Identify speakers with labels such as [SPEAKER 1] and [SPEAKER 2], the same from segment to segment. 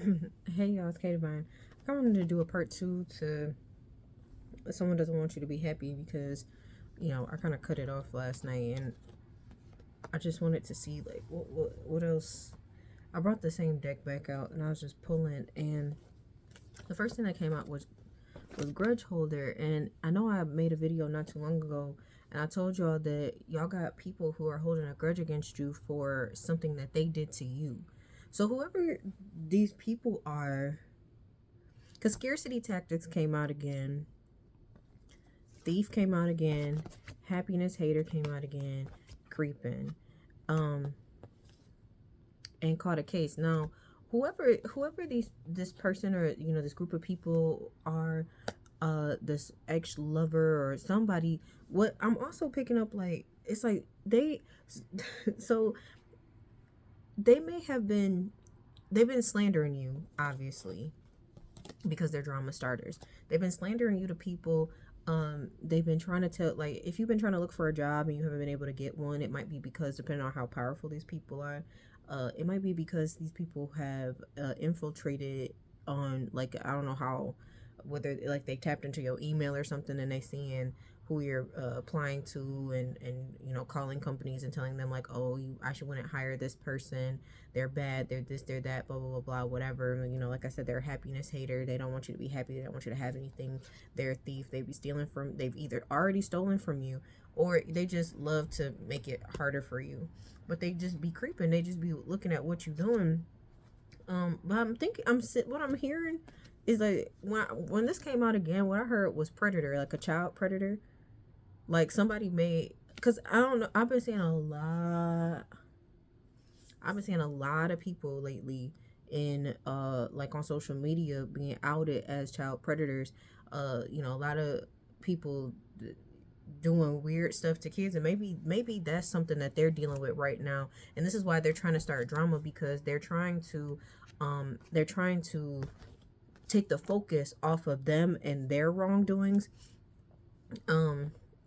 [SPEAKER 1] Hey y'all, it's Katie Vine. I wanted to do a part two to someone doesn't want you to be happy because, I kind of cut it off last night and I just wanted to see like what else. I brought the same deck back out and I was just pulling, and the first thing that came out was Grudge Holder. And I know I made a video not too long ago and I told y'all that y'all got people who are holding a grudge against you for something that they did to you. So whoever these people are, because scarcity tactics came out again, thief came out again, happiness hater came out again, creeping, um, and caught a case. Now, whoever this person or this group of people are, this ex lover or somebody. What I'm also picking up, like, it's like they, so they may have been, they've been slandering you, obviously, because they're drama starters. They've been slandering you to people. They've been trying to tell, like, if you've been trying to look for a job and you haven't been able to get one, it might be because, depending on how powerful these people are, it might be because these people have infiltrated on, like, I don't know how, whether like they tapped into your email or something and they seeing who you're applying to, and calling companies and telling them like, oh, I should wouldn't hire this person, they're bad, they're this, they're that, blah blah blah blah, whatever. Like I said, they're a happiness hater. They don't want you to be happy. They don't want you to have anything. They're a thief. They be stealing from. They've either already stolen from you, or they just love to make it harder for you. But they just be creeping. They just be looking at what you're doing. But I'm thinking, what I'm hearing is like when this came out again, what I heard was predator, like a child predator, like somebody made. Cause I don't know. I've been seeing a lot of people lately in like on social media being outed as child predators. A lot of people doing weird stuff to kids, and maybe that's something that they're dealing with right now. And this is why they're trying to start drama, because they're trying to take the focus off of them and their wrongdoings,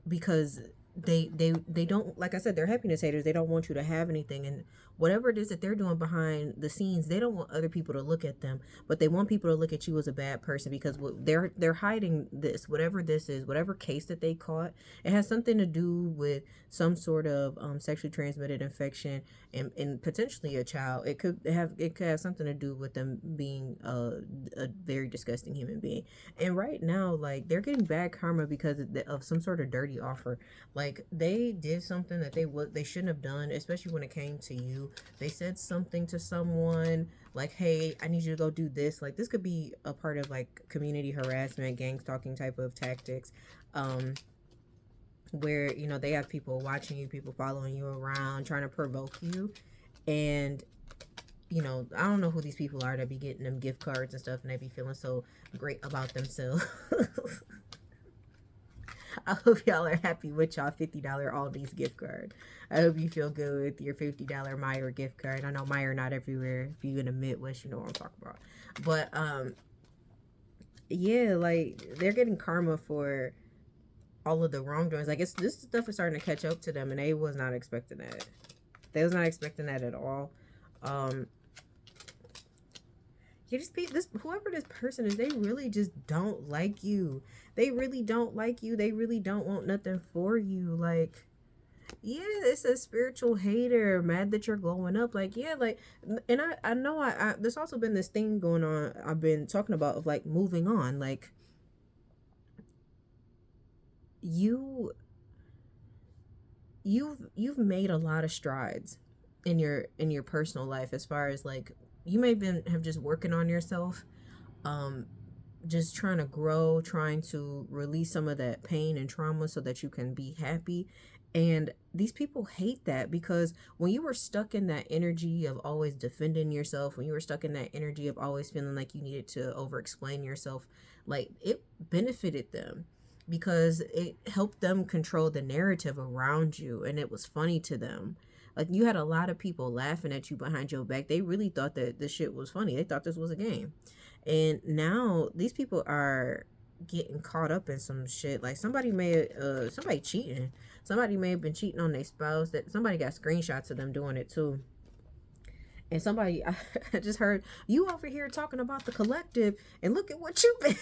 [SPEAKER 1] because they don't, like I said, they're happiness haters. They don't want you to have anything, and whatever it is that they're doing behind the scenes, they don't want other people to look at them, but they want people to look at you as a bad person, because they're hiding this, whatever this is, whatever case that they caught. It has something to do with some sort of sexually transmitted infection, and potentially a child. It could have something to do with them being a very disgusting human being. And right now, like, they're getting bad karma because of some sort of dirty offer. Like, they did something that they shouldn't have done, especially when it came to you. They said something to someone like, hey, I need you to go do this. Like, this could be a part of like community harassment, gang stalking type of tactics, where they have people watching you, people following you around, trying to provoke you. And I don't know who these people are that be getting them gift cards and stuff, and they be feeling so great about themselves. I hope y'all are happy with y'all $50 Aldi's gift card. I hope you feel good with your $50 Meijer gift card. I know Meijer not everywhere. If you in the Midwest, you know what I'm talking about. But yeah, like, they're getting karma for all of the wrongdoings. Like, this stuff is starting to catch up to them, and they was not expecting that. They was not expecting that at all. You just be this whoever this person is, they really just don't like you. They really don't like you. They really don't want nothing for you. Like, yeah, it's a spiritual hater, mad that you're glowing up. Like, yeah, like, and I know there's also been this thing going on I've been talking about, of like moving on. Like, you you've made a lot of strides in your personal life, as far as like, you may have just working on yourself, um just trying to grow, trying to release some of that pain and trauma so that you can be happy. And these people hate that, because when you were stuck in that energy of always defending yourself, when you were stuck in that energy of always feeling like you needed to over explain yourself, like, it benefited them, because it helped them control the narrative around you, and it was funny to them. Like, you had a lot of people laughing at you behind your back. They really thought that this shit was funny. They thought this was a game. And now these people are getting caught up in some shit. Like, somebody cheating. Somebody may have been cheating on their spouse. That somebody got screenshots of them doing it too. And somebody, I just heard you over here talking about the collective, and look at what you've been.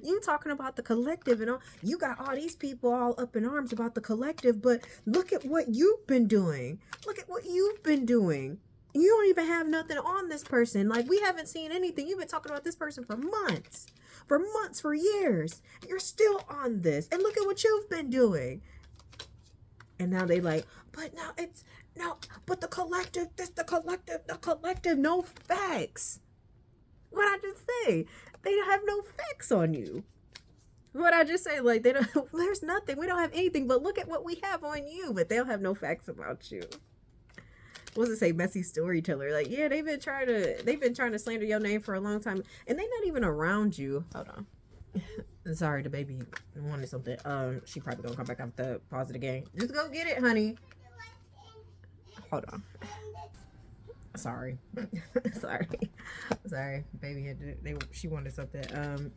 [SPEAKER 1] You talking about the collective and all, you got all these people all up in arms about the collective, but look at what you've been doing. Look at what you've been doing. You don't even have nothing on this person. Like, we haven't seen anything. You've been talking about this person for months, for years. You're still on this, and look at what you've been doing. And now they like, but now it's no, but the collective, the collective, no facts. What I just say? They have no facts on you. What I just say, like, they don't, there's nothing. We don't have anything, but look at what we have on you. But they'll have no facts about you. What's it say? Messy storyteller. Like, yeah, they've been trying to slander your name for a long time, and they're not even around you. Hold on. Sorry, the baby wanted something. She probably gonna come back after pause it again. Just go get it, honey. Hold on. Sorry. Sorry. Baby had to, she wanted something.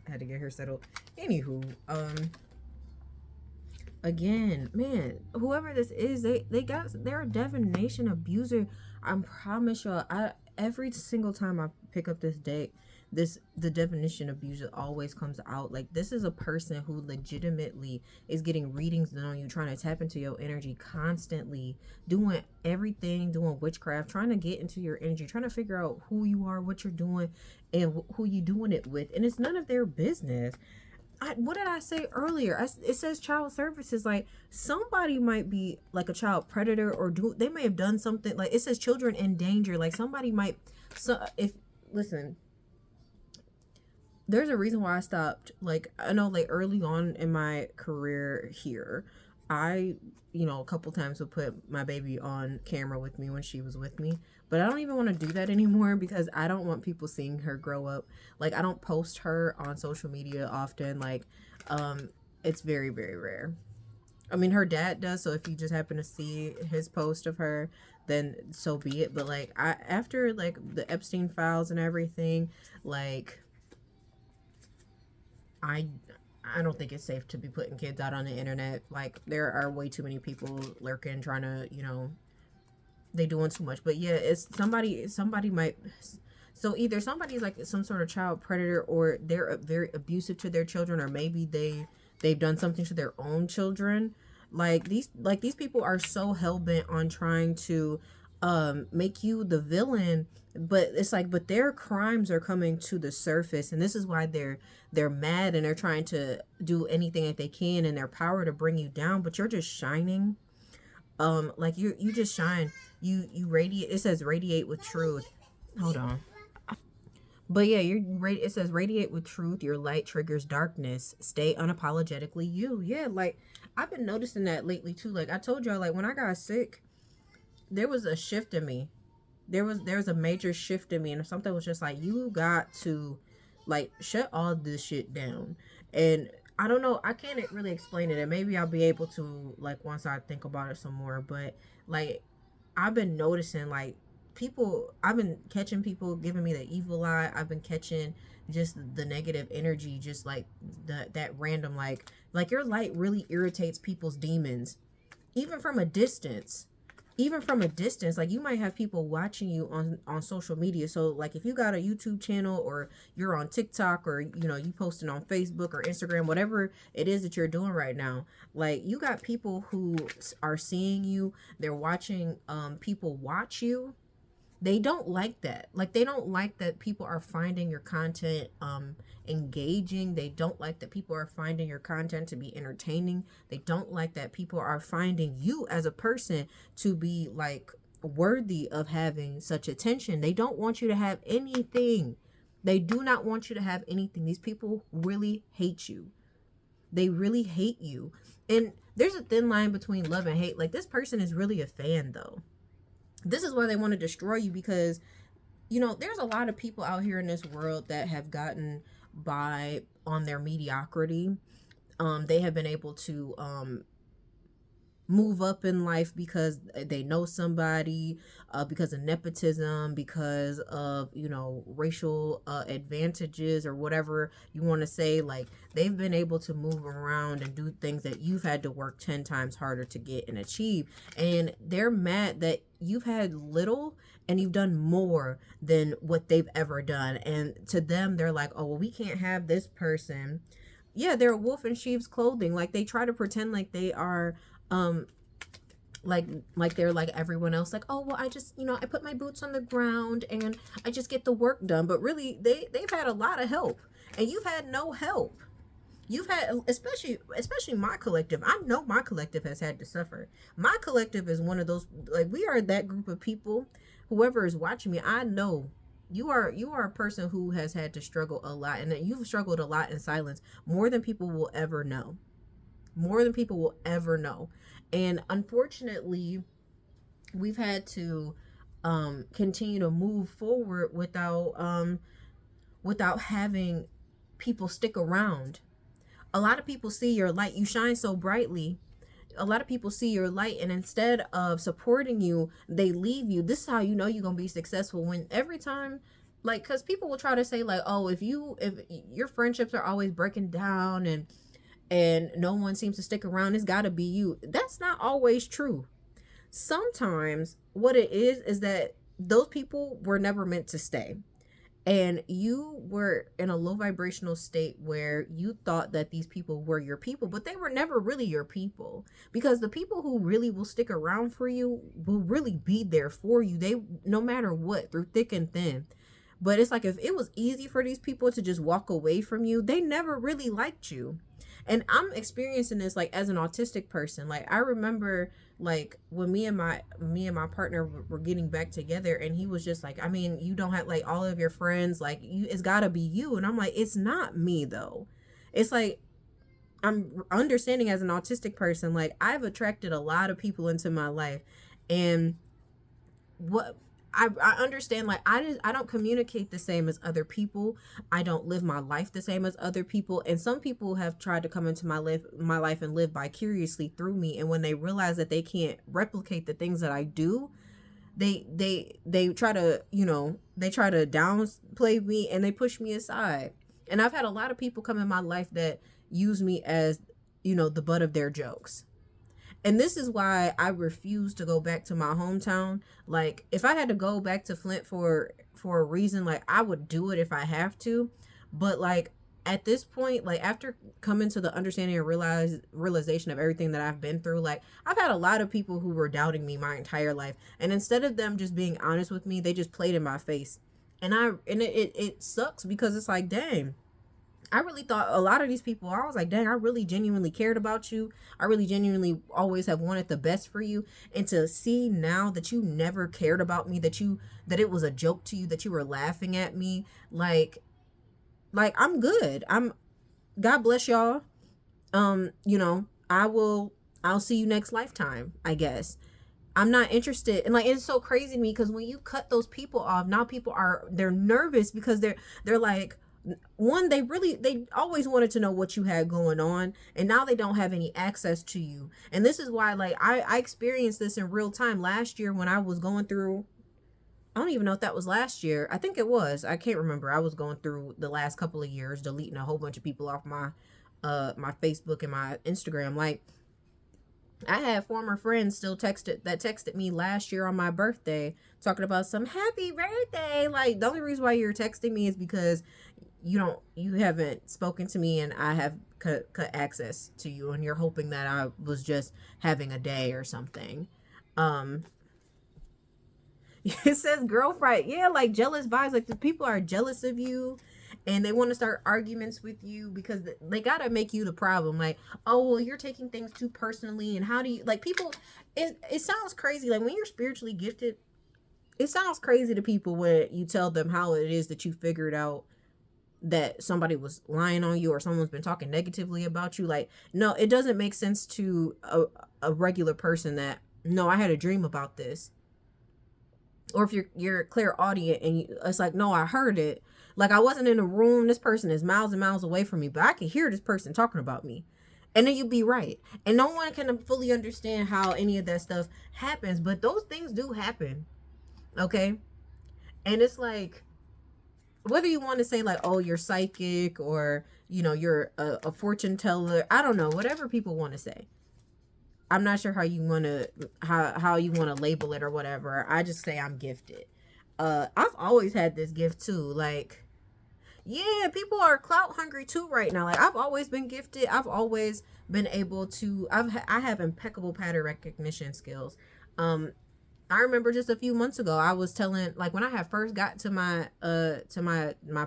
[SPEAKER 1] Had to get her settled. Anywho, again, man, whoever this is, they're a divination abuser. I promise y'all, every single time I pick up this deck, the definition of abuser always comes out. Like, this is a person who legitimately is getting readings done on you, trying to tap into your energy constantly, doing everything, doing witchcraft, trying to get into your energy, trying to figure out who you are, what you're doing, and who you doing it with. And it's none of their business. What did I say earlier? It says child services. Like, somebody might be like a child predator, or they may have done something. Like, it says children in danger. Like, somebody might. So if listen, there's a reason why I stopped. Like, I know, like, early on in my career here, I, a couple times would put my baby on camera with me when she was with me. But I don't even want to do that anymore because I don't want people seeing her grow up. Like, I don't post her on social media often. Like, it's very, very rare. I mean, her dad does, so if you just happen to see his post of her, then so be it. But, like, after, like, the Epstein files and everything, like, I don't think it's safe to be putting kids out on the internet. Like, there are way too many people lurking, trying to, they doing too much. But yeah, it's somebody might. So either somebody's like some sort of child predator, or they're very abusive to their children, or maybe they've done something to their own children. Like, these people are so hell-bent on trying to make you the villain, but it's like, but their crimes are coming to the surface, and this is why they're mad, and they're trying to do anything that they can in their power to bring you down. But you're just shining. Like, you just shine. You radiate. It says radiate with truth. Hold on. But yeah, it says radiate with truth. Your light triggers darkness. Stay unapologetically you. Yeah, like, I've been noticing that lately too. Like, I told y'all, like, when I got sick, there was a shift in me. There was a major shift in me, and something was just like, you got to, like, shut all this shit down. And I don't know, I can't really explain it, and maybe I'll be able to, like, once I think about it some more. But, like, I've been noticing, like, I've been catching people giving me the evil eye. I've been catching just the negative energy, just like that random, like your light really irritates people's demons, even from a distance. Like, you might have people watching you on social media. So, like, if you got a YouTube channel, or you're on TikTok, or you posting on Facebook or Instagram, whatever it is that you're doing right now, like, you got people who are seeing you. They're watching people watch you. They don't like that. Like, they don't like that people are finding your content engaging. They don't like that people are finding your content to be entertaining. They don't like that people are finding you as a person to be, like, worthy of having such attention. They don't want you to have anything. They do not want you to have anything. These people really hate you. They really hate you. And there's a thin line between love and hate. Like, this person is really a fan, though. This is why they want to destroy you, because there's a lot of people out here in this world that have gotten by on their mediocrity. They have been able to move up in life because they know somebody, because of nepotism, because of, racial advantages or whatever you want to say. Like, they've been able to move around and do things that you've had to work 10 times harder to get and achieve. And they're mad that you've had little and you've done more than what they've ever done. And to them, they're like, oh, well, we can't have this person. Yeah, they're a wolf in sheep's clothing. Like, they try to pretend like they are um like they're like everyone else, like, oh, well, I just, I put my boots on the ground and I just get the work done. But really, they've had a lot of help, and you've had no help. You've had, especially my collective. I know my collective has had to suffer. My collective is one of those, like, we are that group of people. Whoever is watching me, I know you are a person who has had to struggle a lot, and that you've struggled a lot in silence, more than people will ever know. More than people will ever know. And unfortunately, we've had to continue to move forward without having people stick around. A lot of people see your light. You shine so brightly. A lot of people see your light, and instead of supporting you, they leave you. This is how you know you're gonna be successful. When every time, like, because people will try to say, like, oh, if your friendships are always breaking down and no one seems to stick around, it's got to be you. That's not always true. Sometimes what it is that those people were never meant to stay, and you were in a low vibrational state where you thought that these people were your people, but they were never really your people. Because the people who really will stick around for you will really be there for you, they, no matter what, through thick and thin. But it's like, if it was easy for these people to just walk away from you, they never really liked you. And I'm experiencing this, like, as an autistic person. Like, I remember, like, when me and my partner were getting back together, and he was just like, I mean, you don't have, like, all of your friends, like, it's got to be you. And I'm like, it's not me though. It's like, I'm understanding, as an autistic person, like, I've attracted a lot of people into my life. And what I understand, like, I don't communicate the same as other people. I don't live my life the same as other people. And some people have tried to come into my life and live vicariously through me. And when they realize that they can't replicate the things that I do, they try to, they try to downplay me, and they push me aside. And I've had a lot of people come in my life that use me as, the butt of their jokes. And this is why I refuse to go back to my hometown. Like, if I had to go back to Flint for a reason, like, I would do it if I have to. But, like, at this point, like, after coming to the understanding and realization of everything that I've been through, like, I've had a lot of people who were doubting me my entire life, and instead of them just being honest with me, they just played in my face. And it sucks, because it's like, dang, I really thought a lot of these people, I was like, dang, I really genuinely cared about you. I really genuinely always have wanted the best for you. And to see now that you never cared about me, that it was a joke to you, that you were laughing at me, like, I'm good. God bless y'all. I'll see you next lifetime, I guess. I'm not interested. And, like, it's so crazy to me, because when you cut those people off, now they're nervous, because they're like, one, they always wanted to know what you had going on, and now they don't have any access to you. And this is why, like, I experienced this in real time last year when I was going through, I don't even know if that was last year. I think it was. I can't remember. I was going through the last couple of years, deleting a whole bunch of people off my Facebook and my Instagram. Like, I had former friends still texted me last year on my birthday, talking about some happy birthday. Like, the only reason why you're texting me is because you haven't spoken to me, and I have cut access to you, and you're hoping that I was just having a day or something. um it says girl fright. Yeah, like, jealous vibes. Like, the people are jealous of you, and they want to start arguments with you, because they gotta make you the problem. Like, oh, well, you're taking things too personally, and how do you, like, people, it sounds crazy, like, when you're spiritually gifted, it sounds crazy to people when you tell them how it is that you figured out that somebody was lying on you, or someone's been talking negatively about you. Like, no, it doesn't make sense to a regular person that, no, I had a dream about this. Or if you're clairaudient, and it's like, no, I heard it. Like, I wasn't in a room. This person is miles and miles away from me, but I can hear this person talking about me. And then you be right. And no one can fully understand how any of that stuff happens, but those things do happen. Okay? And it's like, whether you want to say like, oh, you're psychic, or you're a fortune teller, I don't know, whatever people want to say. I'm not sure how you want to how you want to label it or whatever. I just say I'm gifted. I've always had this gift too. Like, yeah, people are clout hungry too right now. Like, I've always been gifted. I've always been able to. I have impeccable pattern recognition skills. I remember just a few months ago, I was telling, like, when I had first got to my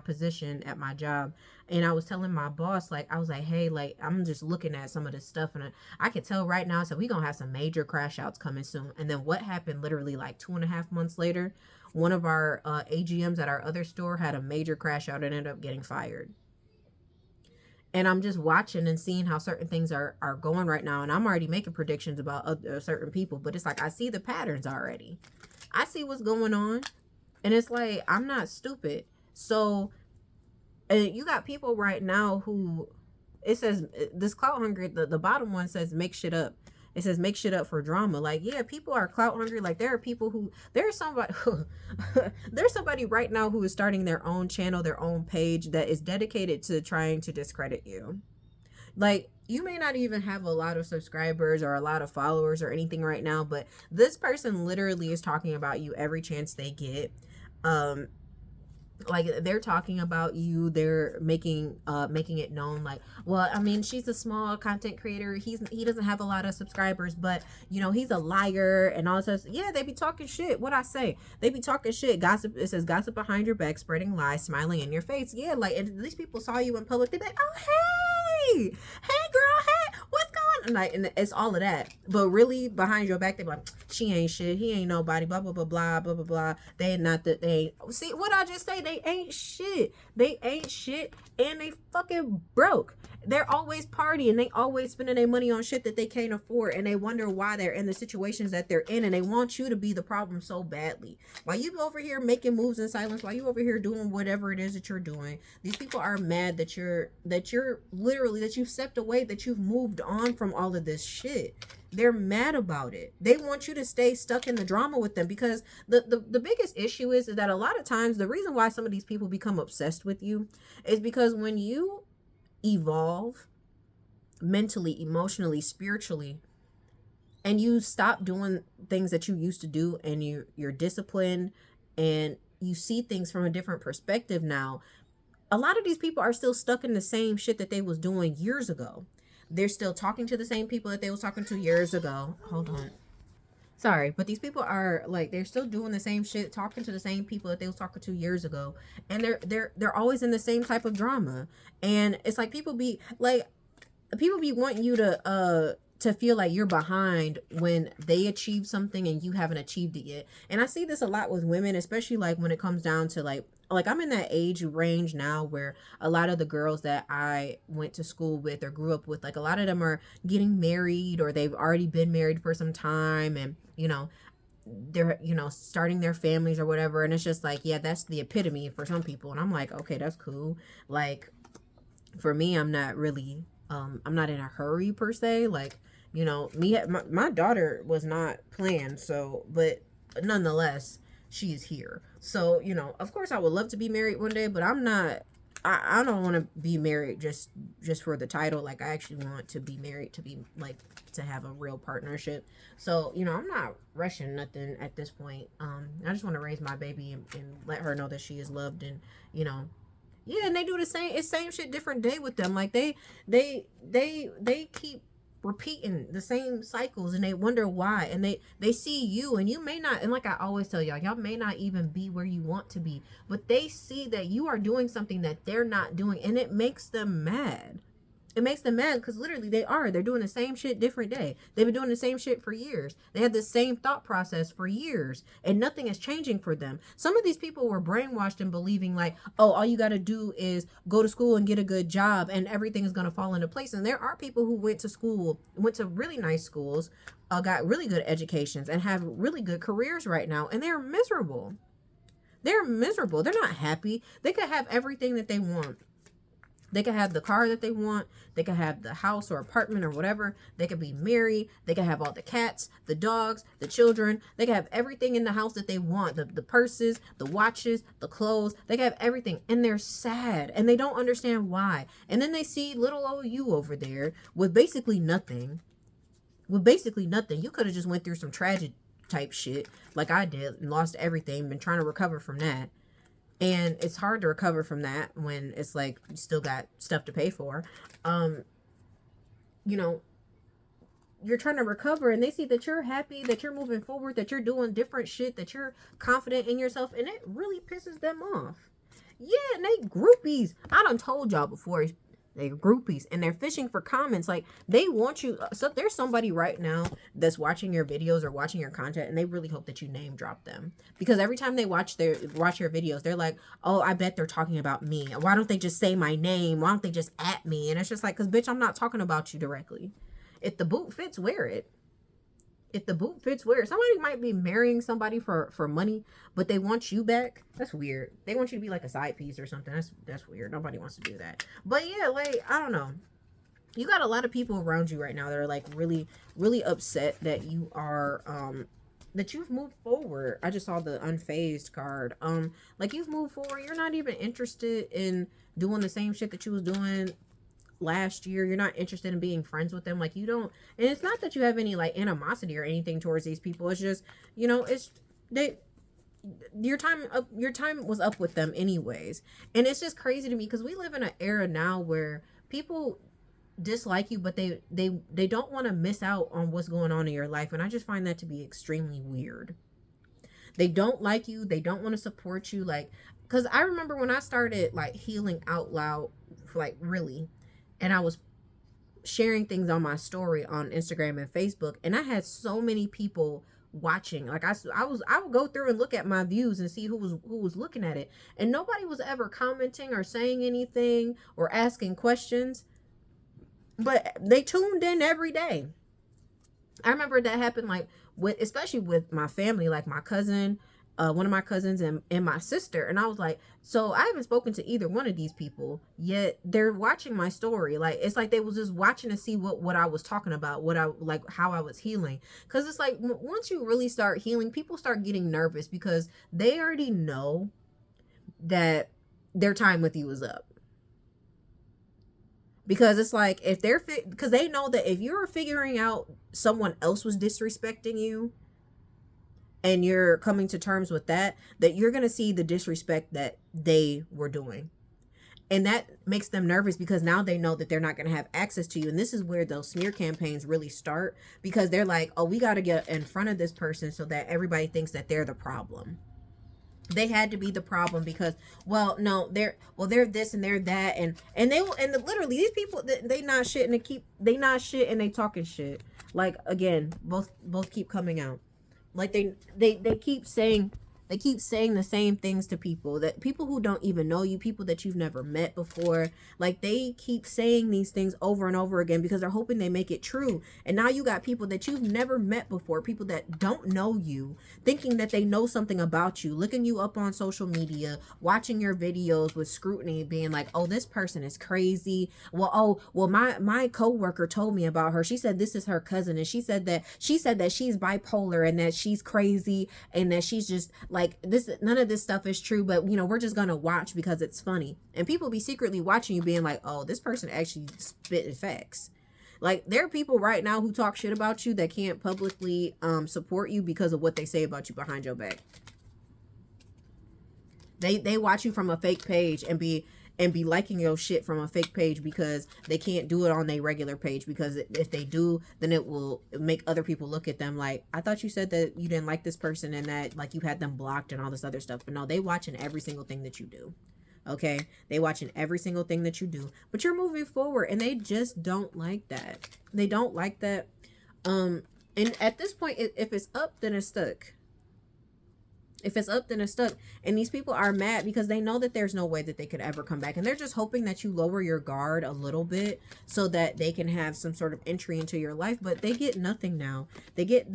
[SPEAKER 1] position at my job, and I was telling my boss, like, I was like, hey, like, I'm just looking at some of this stuff, and I could tell right now, so we gonna have some major crash outs coming soon. And then what happened literally like 2.5 months later, one of our AGMs at our other store had a major crash out and ended up getting fired. And I'm just watching and seeing how certain things are going right now. And I'm already making predictions about other certain people. But it's like, I see the patterns already. I see what's going on. And it's like, I'm not stupid. So, and you got people right now who, it says, this clout hungry, the bottom one says, make shit up. It says, make shit up for drama. Like, yeah, people are clout hungry. Like, there are people who, there's somebody right now who is starting their own channel, their own page that is dedicated to trying to discredit you. Like, you may not even have a lot of subscribers or a lot of followers or anything right now, but this person literally is talking about you every chance they get. Like, they're talking about you, they're making it known, like, well, I mean, she's a small content creator, he doesn't have a lot of subscribers, but he's a liar and all this. Yeah, they be talking shit. What I say, they be talking shit, gossip. It says gossip behind your back, spreading lies, smiling in your face. Yeah, like, and these people saw you in public, they be like, oh, hey girl, hey, what's going on? Like, and it's all of that, but really behind your back they be like, she ain't shit, he ain't nobody, blah blah blah blah blah blah blah. They ain't see what I just say. They ain't shit. They ain't shit, and they fucking broke. They're always partying. They always spending their money on shit that they can't afford, and they wonder why they're in the situations that they're in, and they want you to be the problem so badly. While you over here making moves in silence, while you over here doing whatever it is that you're doing, these people are mad that you're literally, that you've stepped away, that you've moved on from all of this shit. They're mad about it. They want you to stay stuck in the drama with them, because the biggest issue is that a lot of times the reason why some of these people become obsessed with you is because when you evolve mentally, emotionally, spiritually, and you stop doing things that you used to do, and you're disciplined and you see things from a different perspective now, a lot of these people are still stuck in the same shit that they was doing years ago. They're still talking to the same people that they was talking to years ago. Hold on. Sorry, but these people are like, they're still doing the same shit, talking to the same people that they was talking to years ago, and they're always in the same type of drama. And it's like, people be wanting you to feel like you're behind when they achieve something and you haven't achieved it yet. And I see this a lot with women, especially like when it comes down to like I'm in that age range now where a lot of the girls that I went to school with or grew up with, like, a lot of them are getting married, or they've already been married for some time, and they're starting their families or whatever. And it's just like, yeah, that's the epitome for some people. And I'm like, okay, that's cool. Like, for me, I'm not really I'm not in a hurry per se. Like, my daughter was not planned, so, but nonetheless, she's here. So, of course I would love to be married one day, but I'm not, I don't want to be married just for the title. Like, I actually want to be married to be, like, to have a real partnership. So, I'm not rushing nothing at this point. I just want to raise my baby and let her know that she is loved, and, yeah, and they do the same shit, different day with them. Like, they keep repeating the same cycles, and they wonder why, and they see you, and you may not, and like I always tell y'all may not even be where you want to be, but they see that you are doing something that they're not doing, and it makes them mad. It makes them mad because literally they're doing the same shit, different day. They've been doing the same shit for years. They had the same thought process for years, and nothing is changing for them. Some of these people were brainwashed in believing like, oh, all you got to do is go to school and get a good job and everything is going to fall into place. And there are people who went to really nice schools, got really good educations, and have really good careers right now, and they're miserable. They're miserable. They're not happy. They could have everything that they want. They could have the car that they want. They could have the house or apartment or whatever. They could be married. They could have all the cats, the dogs, the children. They could have everything in the house that they want. The purses, the watches, the clothes. They could have everything. And they're sad. And they don't understand why. And then they see little old you over there with basically nothing. With basically nothing. You could have just went through some tragic type shit like I did and lost everything. Been trying to recover from that. And it's hard to recover from that when it's like you still got stuff to pay for. You know, you're trying to recover and they see that you're happy, that you're moving forward, that you're doing different shit, that you're confident in yourself, and it really pisses them off. Yeah, and they groupies. I done told y'all before. They're groupies and they're fishing for comments. Like they want you. So there's somebody right now that's watching your videos or watching your content and they really hope that you name drop them, because every time they watch your videos, they're like, oh, I bet they're talking about me. Why don't they just say my name? Why don't they just at me? And it's just like, cause bitch, I'm not talking about you directly. If the boot fits, wear it. If the boot fits, wear it. Somebody might be marrying somebody for money, but they want you back. That's weird. They want you to be like a side piece or something. That's weird. Nobody wants to do that. But yeah, like, I don't know. You got a lot of people around you right now that are like really, really upset that you are, that you've moved forward. I just saw the unfazed card. Like you've moved forward. You're not even interested in doing the same shit that you was doing last year. You're not interested in being friends with them. Like you don't, and it's not that you have any like animosity or anything towards these people. It's just, you know, it's your time was up with them anyways. And it's just crazy to me because we live in an era now where people dislike you, but they don't want to miss out on what's going on in your life. And I just find that to be extremely weird. They don't like you. They don't want to support you. Like, because I remember when I started like healing out loud, like really, and I was sharing things on my story on Instagram and Facebook, and I had so many people watching. Like I would go through and look at my views and see who was looking at it, and nobody was ever commenting or saying anything or asking questions, but they tuned in every day. I remember that happened like especially with my family, like my cousin, one of my cousins and my sister. And I was like, so I haven't spoken to either one of these people yet they're watching my story. Like it's like they was just watching to see what I was talking about, what I like, how I was healing. Because it's like once you really start healing, people start getting nervous because they already know that their time with you is up. Because it's like if because they know that if you're figuring out someone else was disrespecting you and you're coming to terms with that you're going to see the disrespect that they were doing. And that makes them nervous because now they know that they're not going to have access to you. And this is where those smear campaigns really start, because they're like, oh, we got to get in front of this person so that everybody thinks that they're the problem. They had to be the problem because, well, no, they're this and they're that. And they will, and literally these people, they not shit and they not shit and they talking shit. Like, again, both keep coming out. Like they keep saying the same things to people, that people who don't even know you, people that you've never met before. Like they keep saying these things over and over again because they're hoping they make it true. And now you got people that you've never met before, people that don't know you, thinking that they know something about you, looking you up on social media, watching your videos with scrutiny, being like, oh, this person is crazy. Well, my coworker told me about her. She said this is her cousin, and she said that she's bipolar and that she's crazy and that she's just like this. None of this stuff is true, but you know, we're just gonna watch because it's funny. And people be secretly watching you being like, oh, this person actually spitting facts. Like there are people right now who talk shit about you that can't publicly support you because of what they say about you behind your back. They watch you from a fake page and be liking your shit from a fake page because they can't do it on their regular page, because if they do, then it will make other people look at them like, I thought you said that you didn't like this person and that like you had them blocked and all this other stuff. But no, they watching every single thing that you do. Okay, they watching every single thing that you do, but you're moving forward and they just don't like that. They don't like that. And at this point, if it's up, then it's stuck. If it's up, then it's stuck. And these people are mad because they know that there's no way that they could ever come back. And they're just hoping that you lower your guard a little bit so that they can have some sort of entry into your life. But they get nothing now. They get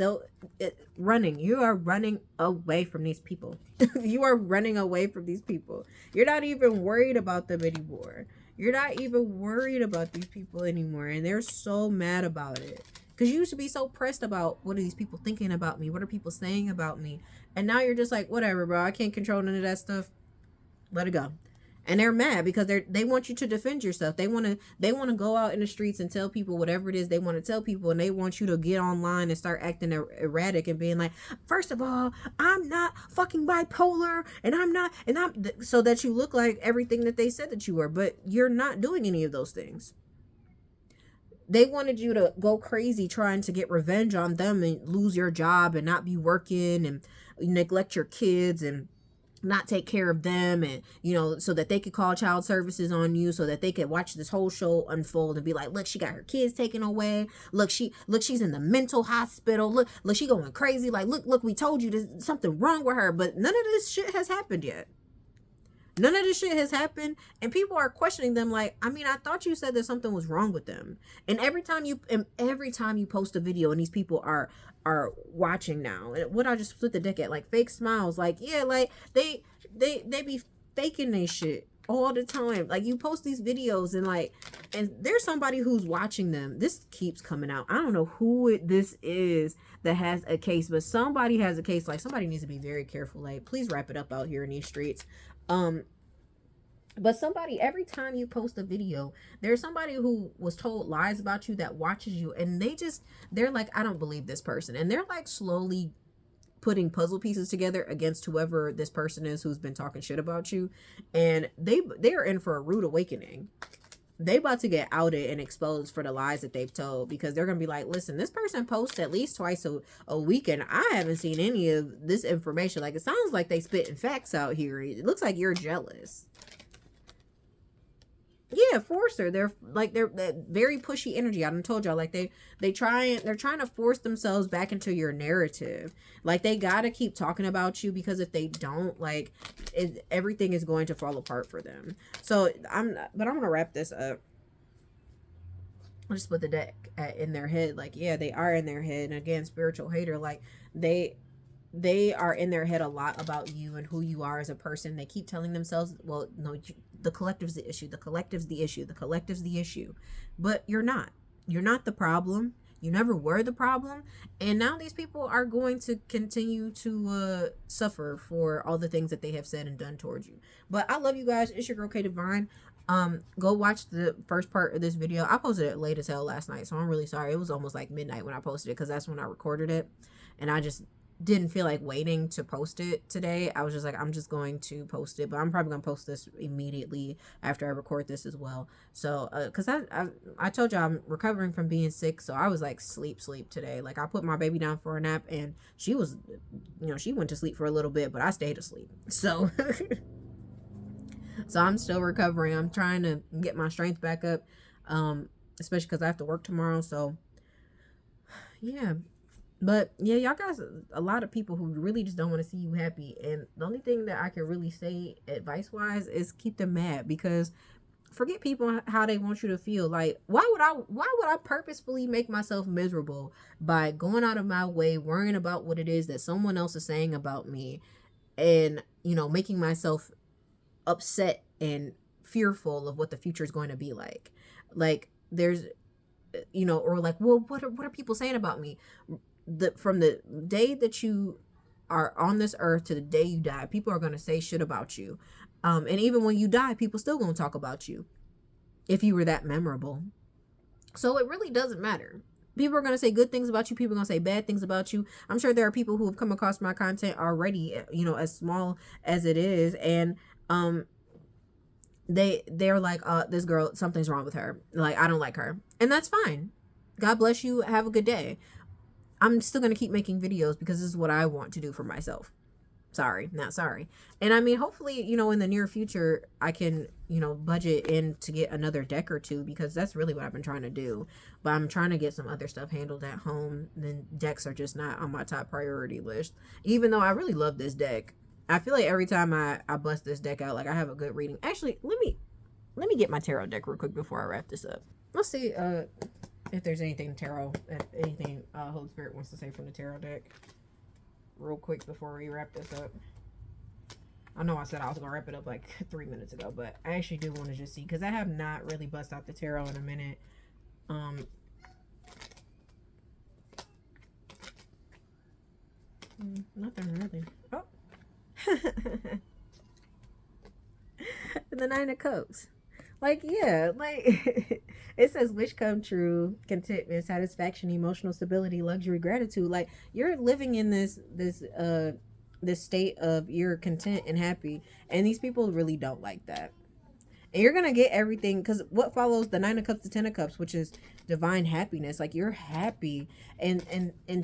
[SPEAKER 1] running. You are running away from these people. You are running away from these people. You're not even worried about them anymore. You're not even worried about these people anymore, and they're so mad about it. Because you used to be so pressed about what are these people thinking about me? What are people saying about me? And now you're just like, whatever, bro. I can't control none of that stuff. Let it go. And they're mad because they want you to defend yourself. They want to go out in the streets and tell people whatever it is they want to tell people, and they want you to get online and start acting erratic and being like, first of all, I'm not fucking bipolar, and I'm not, and I'm so that you look like everything that they said that you were, but you're not doing any of those things. They wanted you to go crazy trying to get revenge on them and lose your job and not be working and neglect your kids and not take care of them, and so that they could call child services on you, so that they could watch this whole show unfold and be like, look, she got her kids taken away, look, she's in the mental hospital, look, she going crazy, like, look, we told you there's something wrong with her. But none of this shit has happened yet. None of this shit has happened, and people are questioning them like, I mean, I thought you said that something was wrong with them. And every time you post a video and these people are watching now, and what I just split the deck at, like, fake smiles, like, yeah, like they be faking they shit all the time. Like, you post these videos and there's somebody who's watching them. This keeps coming out. I don't know who this is that has a case, but somebody has a case. Like, somebody needs to be very careful. Like, please wrap it up out here in these streets. But somebody, every time you post a video, there's somebody who was told lies about you that watches you, and they're like, I don't believe this person. And they're like slowly putting puzzle pieces together against whoever this person is who's been talking shit about you. And they are in for a rude awakening. They about to get outed and exposed for the lies that they've told, because they're gonna be like, listen, this person posts at least twice a week, and I haven't seen any of this information. Like, it sounds like they spitting facts out here. It looks like you're jealous. Yeah, forcer. They're that very pushy energy. I done told y'all, like, they're trying to force themselves back into your narrative. Like, they gotta keep talking about you, because if they don't, like, everything is going to fall apart for them. So I'm gonna wrap this up. I'll just put the deck in their head. Like, yeah, they are in their head. And again, spiritual hater, like, they are in their head a lot about you and who you are as a person. They keep telling themselves, well, no, the collective's the issue. The collective's the issue. The collective's the issue. But you're not. You're not the problem. You never were the problem. And now these people are going to continue to suffer for all the things that they have said and done towards you. But I love you guys. It's your girl, K Divine. Go watch the first part of this video. I posted it late as hell last night, so I'm really sorry. It was almost like midnight when I posted it, because that's when I recorded it. And I just didn't feel like waiting to post it today. I was just like, I'm just going to post it, but I'm probably gonna post this immediately after I record this as well. So because I told you I'm recovering from being sick, so I was like sleep today. Like, I put my baby down for a nap, and she was, she went to sleep for a little bit, but I stayed asleep. So so I'm still recovering. I'm trying to get my strength back up, especially because I have to work tomorrow. So yeah. But yeah, y'all guys, a lot of people who really just don't want to see you happy. And the only thing that I can really say advice wise is keep them mad, because forget people how they want you to feel. Like, why would I purposefully make myself miserable by going out of my way, worrying about what it is that someone else is saying about me, and making myself upset and fearful of what the future is going to be like. Like, there's or like, well, what are people saying about me? From the day that you are on this earth to the day you die, people are going to say shit about you. And even when you die, people still going to talk about you if you were that memorable. So it really doesn't matter. People are going to say good things about you. People are going to say bad things about you. I'm sure there are people who have come across my content already, as small as it is. And they're like, this girl, something's wrong with her. Like, I don't like her. And that's fine. God bless you. Have a good day. I'm still going to keep making videos, because this is what I want to do for myself. Sorry, not sorry. And I mean, hopefully, in the near future, I can, budget in to get another deck or two, because that's really what I've been trying to do. But I'm trying to get some other stuff handled at home. Then decks are just not on my top priority list, even though I really love this deck. I feel like every time I bust this deck out, like, I have a good reading. Actually, let me get my tarot deck real quick before I wrap this up. Let's see if there's anything Holy Spirit wants to say from the tarot deck real quick before we wrap this up. I know I said I was gonna wrap it up like 3 minutes ago, but I actually do want to just see because I have not really bust out the tarot in a minute. Nothing really. Oh, the Nine of Cups. Like, yeah, like it says wish come true, contentment, satisfaction, emotional stability, luxury, gratitude. Like you're living in this state of you're content and happy, and these people really don't like that. And you're gonna get everything because what follows the Nine of Cups, the Ten of Cups, which is divine happiness. Like you're happy, and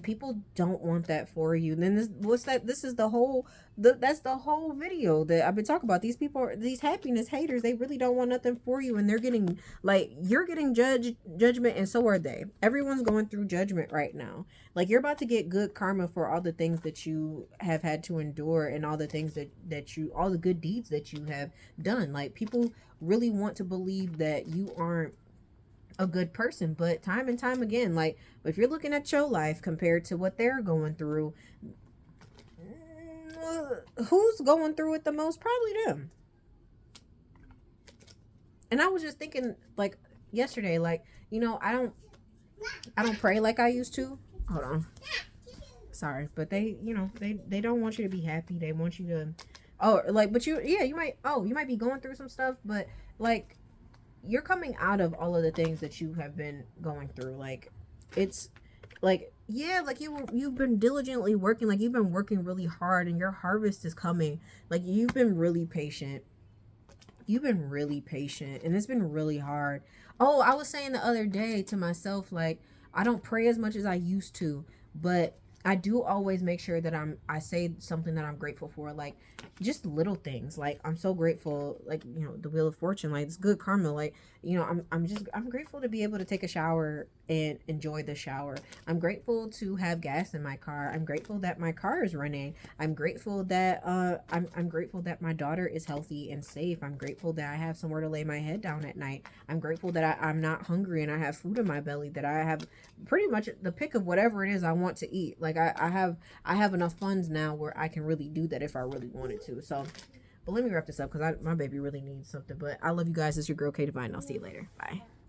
[SPEAKER 1] people don't want that for you. And then this is the whole that's the whole video that I've been talking about. These people are these happiness haters. They really don't want nothing for you, and they're getting like you're getting judgment, and so are they. Everyone's going through judgment right now. Like you're about to get good karma for all the things that you have had to endure, and all the things that you all the good deeds that you have done. Like people really want to believe that you aren't a good person, but time and time again, like if you're looking at your life compared to what they're going through, who's going through it the most? Probably them. And I was just thinking like yesterday, like, you know, I don't pray like I used to. Hold on, sorry, but they, you know, they don't want you to be happy. They want you to, oh, like, but you might be going through some stuff, but like you're coming out of all of the things that you have been going through. Like it's like, yeah, like you've been diligently working, like you've been working really hard, and your harvest is coming. Like you've been really patient, and it's been really hard. Oh, I was saying the other day to myself, like I don't pray as much as I used to, but I do always make sure that I say something that I'm grateful for, like just little things. Like I'm so grateful, like, you know, the Wheel of Fortune, like it's good karma. Like, you know, I'm grateful to be able to take a shower and enjoy the shower. I'm grateful to have gas in my car. I'm grateful that my car is running. I'm grateful that I'm grateful that my daughter is healthy and safe. I'm grateful that I have somewhere to lay my head down at night. I'm grateful that I'm not hungry and I have food in my belly, that I have pretty much the pick of whatever it is I want to eat. Like I have enough funds now where I can really do that if I really wanted to. So, but let me wrap this up because my baby really needs something. But I love you guys. It's your girl K Divine. I'll see you later. Bye.